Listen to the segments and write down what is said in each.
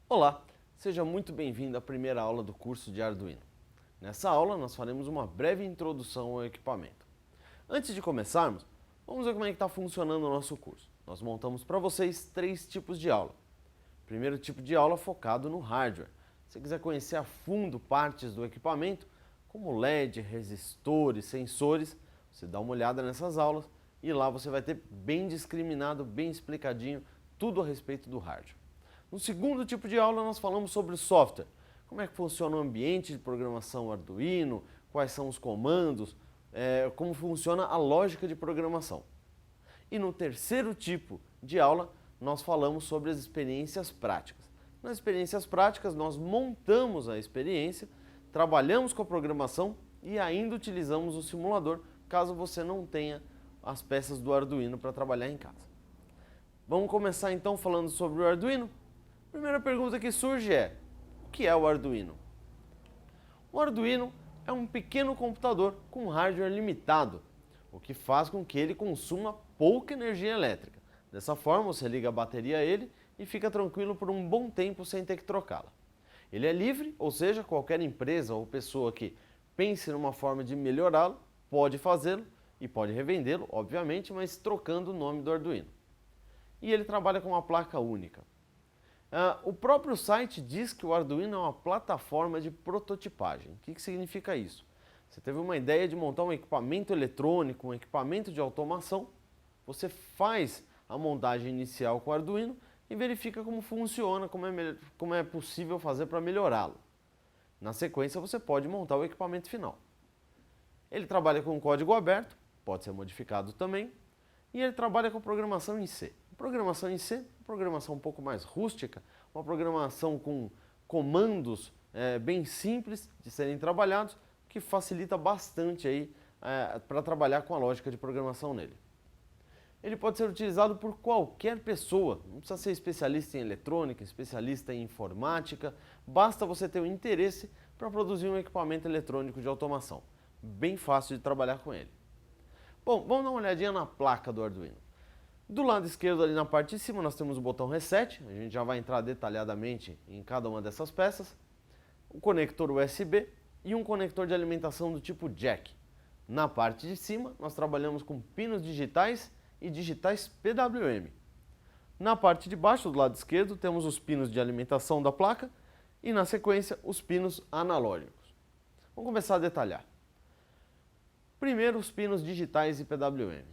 Olá, seja muito bem-vindo à primeira aula do curso de Arduino. Nessa aula nós faremos uma breve introdução ao equipamento. Antes de começarmos, vamos ver como é que está funcionando o nosso curso. Nós montamos para vocês 3 tipos de aula. Primeiro tipo de aula focado no hardware. Se você quiser conhecer a fundo partes do equipamento, como LED, resistores, sensores, você dá uma olhada nessas aulas e lá você vai ter bem discriminado, bem explicadinho, tudo a respeito do hardware. No segundo tipo de aula nós falamos sobre o software, como é que funciona o ambiente de programação Arduino, quais são os comandos, como funciona a lógica de programação. E no terceiro tipo de aula nós falamos sobre as experiências práticas. Nas experiências práticas nós montamos a experiência, trabalhamos com a programação e ainda utilizamos o simulador, caso você não tenha as peças do Arduino para trabalhar em casa. Vamos começar então falando sobre o Arduino? A primeira pergunta que surge é: o que é o Arduino? O Arduino é um pequeno computador com hardware limitado, o que faz com que ele consuma pouca energia elétrica. Dessa forma você liga a bateria a ele e fica tranquilo por um bom tempo sem ter que trocá-la. Ele é livre, ou seja, qualquer empresa ou pessoa que pense numa forma de melhorá-lo pode fazê-lo e pode revendê-lo, obviamente, mas trocando o nome do Arduino. E ele trabalha com uma placa única. O próprio site diz que o Arduino é uma plataforma de prototipagem. O que significa isso? Você teve uma ideia de montar um equipamento eletrônico, um equipamento de automação, você faz a montagem inicial com o Arduino e verifica como funciona, como é possível fazer para melhorá-lo. Na sequência você pode montar o equipamento final. Ele trabalha com código aberto, pode ser modificado também, e ele trabalha com programação em C. Programação em C, uma programação um pouco mais rústica, uma programação com comandos bem simples de serem trabalhados, que facilita bastante aí para trabalhar com a lógica de programação nele. Ele pode ser utilizado por qualquer pessoa, não precisa ser especialista em eletrônica, especialista em informática, basta você ter o interesse para produzir um equipamento eletrônico de automação. Bem fácil de trabalhar com ele. Bom, vamos dar uma olhadinha na placa do Arduino. Do lado esquerdo, ali na parte de cima, nós temos o botão Reset, a gente já vai entrar detalhadamente em cada uma dessas peças, o conector USB e um conector de alimentação do tipo Jack. Na parte de cima, nós trabalhamos com pinos digitais e digitais PWM. Na parte de baixo, do lado esquerdo, temos os pinos de alimentação da placa e, na sequência, os pinos analógicos. Vamos começar a detalhar. Primeiro, os pinos digitais e PWM.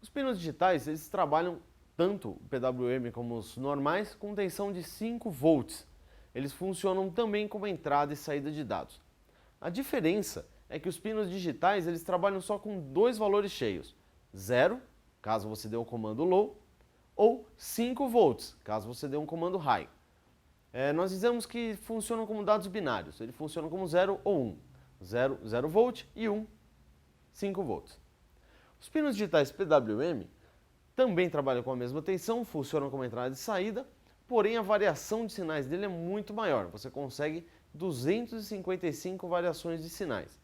Os pinos digitais, eles trabalham tanto o PWM como os normais com tensão de 5 volts. Eles funcionam também como entrada e saída de dados. A diferença é que os pinos digitais, eles trabalham só com 2 valores cheios. 0, caso você dê um comando low, ou 5 volts, caso você dê um comando high. Nós dizemos que funcionam como dados binários, eles funcionam como 0 ou 1. 0, 0 volt e 1, 5 volts. Os pinos digitais PWM também trabalham com a mesma tensão, funcionam como entrada e saída, porém a variação de sinais dele é muito maior, você consegue 255 variações de sinais.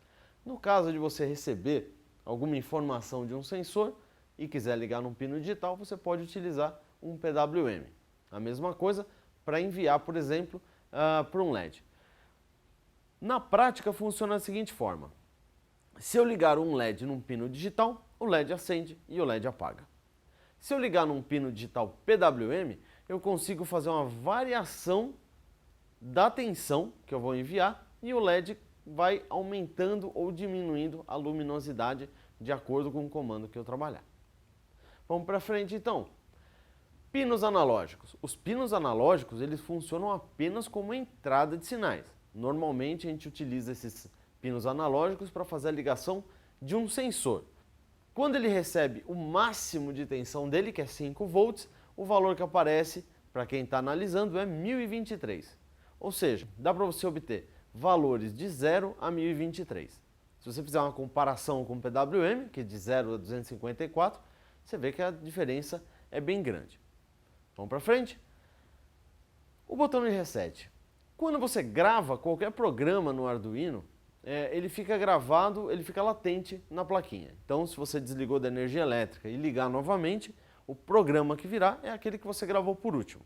No caso de você receber alguma informação de um sensor e quiser ligar num pino digital, você pode utilizar um PWM. A mesma coisa para enviar, por exemplo, para um LED. Na prática funciona da seguinte forma: se eu ligar um LED num pino digital, o LED acende e o LED apaga. Se eu ligar num pino digital PWM, eu consigo fazer uma variação da tensão que eu vou enviar e o LED vai aumentando ou diminuindo a luminosidade de acordo com o comando que eu trabalhar. Vamos para frente então. Pinos analógicos. Os pinos analógicos, eles funcionam apenas como entrada de sinais. Normalmente a gente utiliza esses pinos analógicos para fazer a ligação de um sensor. Quando ele recebe o máximo de tensão dele, que é 5 volts, o valor que aparece para quem está analisando é 1023. Ou seja, dá para você obter valores de 0 a 1023. Se você fizer uma comparação com o PWM, que é de 0 a 254, você vê que a diferença é bem grande. Vamos para frente? O botão de reset. Quando você grava qualquer programa no Arduino, ele fica gravado, ele fica latente na plaquinha. Então, se você desligou da energia elétrica e ligar novamente, o programa que virá é aquele que você gravou por último.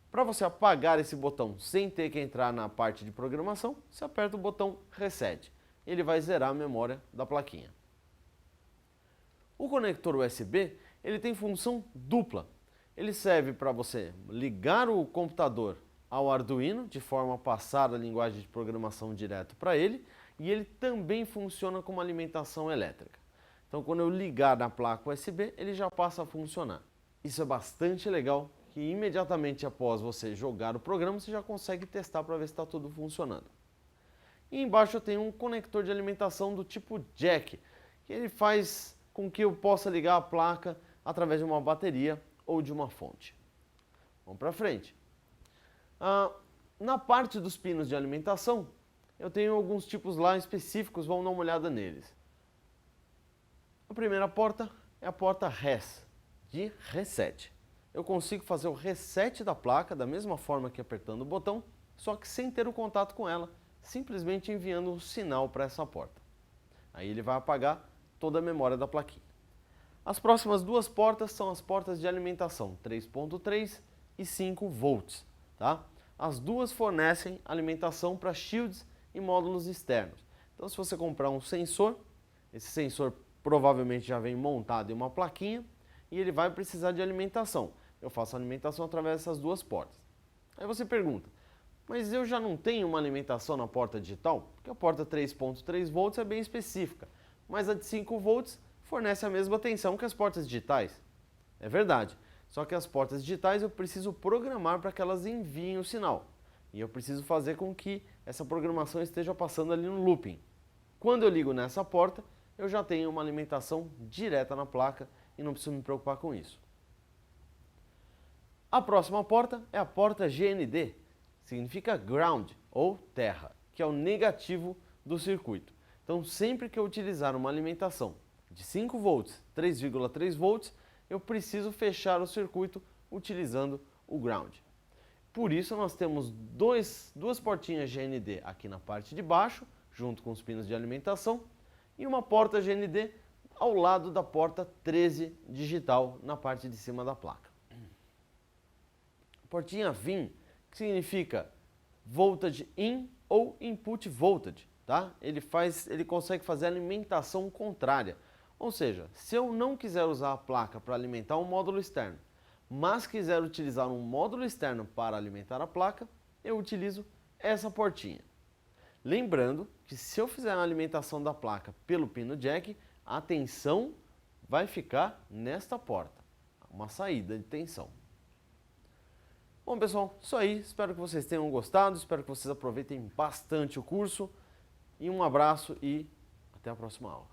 Para você apagar esse botão sem ter que entrar na parte de programação, você aperta o botão Reset. Ele vai zerar a memória da plaquinha. O conector USB ele tem função dupla. Ele serve para você ligar o computador ao Arduino, de forma a passar a linguagem de programação direto para ele, e ele também funciona como alimentação elétrica. Então, quando eu ligar na placa USB, ele já passa a funcionar. Isso é bastante legal, que imediatamente após você jogar o programa, você já consegue testar para ver se está tudo funcionando. E embaixo eu tenho um conector de alimentação do tipo jack, que ele faz com que eu possa ligar a placa através de uma bateria ou de uma fonte. Vamos para frente. Na parte dos pinos de alimentação, eu tenho alguns tipos lá específicos, vamos dar uma olhada neles. A primeira porta é a porta RES, de reset. Eu consigo fazer o reset da placa da mesma forma que apertando o botão, só que sem ter o contato com ela, simplesmente enviando um sinal para essa porta. Aí ele vai apagar toda a memória da plaquinha. As próximas duas portas são as portas de alimentação 3.3 e 5 volts. Tá? As duas fornecem alimentação para shields e módulos externos. Então, se você comprar um sensor, esse sensor provavelmente já vem montado em uma plaquinha e ele vai precisar de alimentação. Eu faço a alimentação através dessas duas portas. Aí você pergunta, mas eu já não tenho uma alimentação na porta digital? Porque a porta 3.3 volts é bem específica, mas a de 5 volts fornece a mesma tensão que as portas digitais. É verdade, só que as portas digitais eu preciso programar para que elas enviem o sinal. E eu preciso fazer com que essa programação esteja passando ali no looping. Quando eu ligo nessa porta, eu já tenho uma alimentação direta na placa e não preciso me preocupar com isso. A próxima porta é a porta GND, significa ground ou terra, que é o negativo do circuito. Então, sempre que eu utilizar uma alimentação de 5 volts, 3,3 volts, eu preciso fechar o circuito utilizando o ground. Por isso, nós temos duas portinhas GND aqui na parte de baixo, junto com os pinos de alimentação, e uma porta GND ao lado da porta 13 digital na parte de cima da placa. Portinha VIN, que significa voltage in ou input voltage, tá? Ele consegue fazer alimentação contrária. Ou seja, se eu não quiser usar a placa para alimentar um módulo externo, mas quiser utilizar um módulo externo para alimentar a placa, eu utilizo essa portinha. Lembrando que se eu fizer a alimentação da placa pelo pino jack, a tensão vai ficar nesta porta, uma saída de tensão. Bom, pessoal, isso aí. Espero que vocês tenham gostado, espero que vocês aproveitem bastante o curso. E um abraço e até a próxima aula.